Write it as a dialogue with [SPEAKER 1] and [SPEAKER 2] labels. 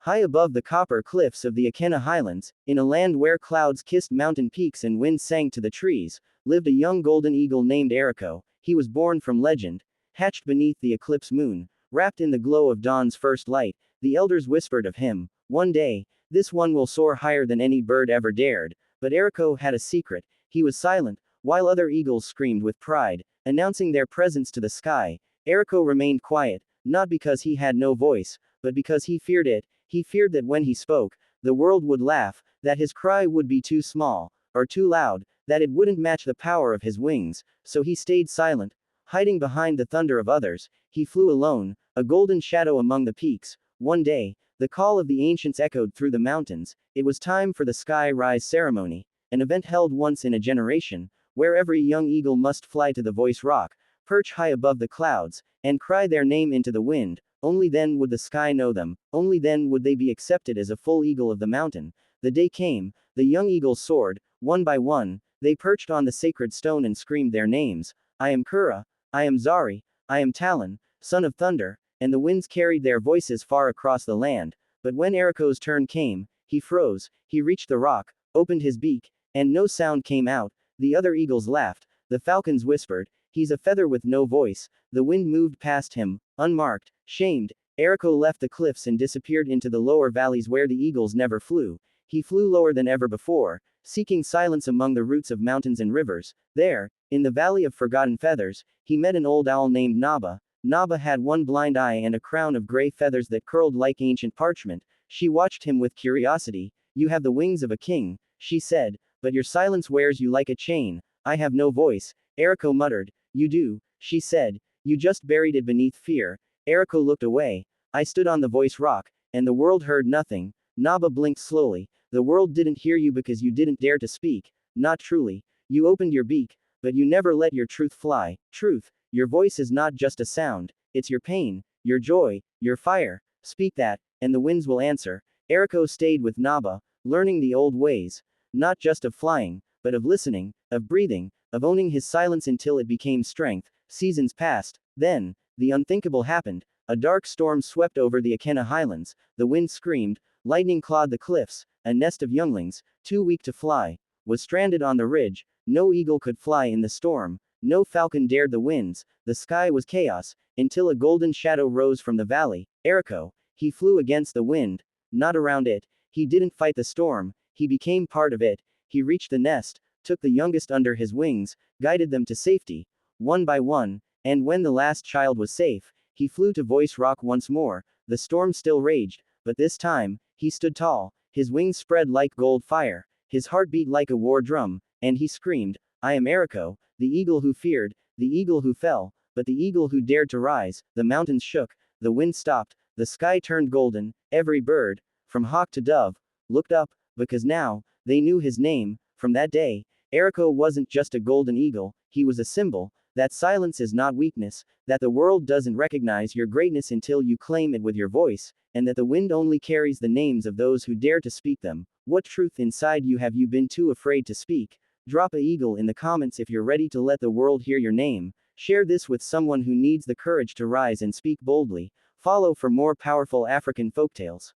[SPEAKER 1] High above the copper cliffs of the Akena Highlands, in a land where clouds kissed mountain peaks and winds sang to the trees, lived a young golden eagle named Eriko. He was born from legend, hatched beneath the eclipse moon, wrapped in the glow of dawn's first light. The elders whispered of him, "One day, this one will soar higher than any bird ever dared." But Eriko had a secret. He was silent, while other eagles screamed with pride, announcing their presence to the sky. Eriko remained quiet, not because he had no voice, but because he feared it. He feared that when he spoke, the world would laugh, that his cry would be too small, or too loud, that it wouldn't match the power of his wings. So he stayed silent, hiding behind the thunder of others. He flew alone, a golden shadow among the peaks. One day, the call of the ancients echoed through the mountains. It was time for the sky rise ceremony, an event held once in a generation, where every young eagle must fly to the voice rock, perch high above the clouds, and cry their name into the wind. Only then would the sky know them, only then would they be accepted as a full eagle of the mountain. The day came, the young eagles soared, one by one, they perched on the sacred stone and screamed their names. I am Kura, I am Zari, I am Talon, son of thunder, and the winds carried their voices far across the land. But when Eriko's turn came, he froze, he reached the rock, opened his beak, and no sound came out. The other eagles laughed, the falcons whispered, "He's a feather with no voice." The wind moved past him, unmarked, shamed. Eriko left the cliffs and disappeared into the lower valleys where the eagles never flew. He flew lower than ever before, seeking silence among the roots of mountains and rivers. There, in the valley of forgotten feathers, he met an old owl named Naba. Naba had one blind eye and a crown of gray feathers that curled like ancient parchment. She watched him with curiosity. "You have the wings of a king," she said, "but your silence wears you like a chain." "I have no voice," Eriko muttered. "You do," she said. "You just buried it beneath fear." Eriko looked away. "I stood on the voice rock, and the world heard nothing." Naba blinked slowly. "The world didn't hear you because you didn't dare to speak. Not truly. You opened your beak, but you never let your truth fly. Truth. Your voice is not just a sound. It's your pain, your joy, your fire. Speak that, and the winds will answer." Eriko stayed with Naba, learning the old ways. Not just of flying, but of listening, of breathing, of owning his silence until it became strength. Seasons passed. Then, the unthinkable happened. A dark storm swept over the Akena Highlands. The wind screamed, lightning clawed the cliffs. A nest of younglings, too weak to fly, was stranded on the ridge. No eagle could fly in the storm. No falcon dared the winds. The sky was chaos, until a golden shadow rose from the valley. Eriko. He flew against the wind, not around it. He didn't fight the storm, he became part of it. He reached the nest, took the youngest under his wings, guided them to safety, one by one, and when the last child was safe, he flew to Voice Rock once more. The storm still raged, but this time, he stood tall, his wings spread like gold fire, his heart beat like a war drum, and he screamed, "I am Eriko, the eagle who feared, the eagle who fell, but the eagle who dared to rise." The mountains shook, the wind stopped, the sky turned golden. Every bird, from hawk to dove, looked up, because now, they knew his name. From that day, Eriko wasn't just a golden eagle, he was a symbol that silence is not weakness, that the world doesn't recognize your greatness until you claim it with your voice, and that the wind only carries the names of those who dare to speak them. What truth inside you have you been too afraid to speak? Drop a eagle in the comments if you're ready to let the world hear your name. Share this with someone who needs the courage to rise and speak boldly. Follow for more powerful African folktales.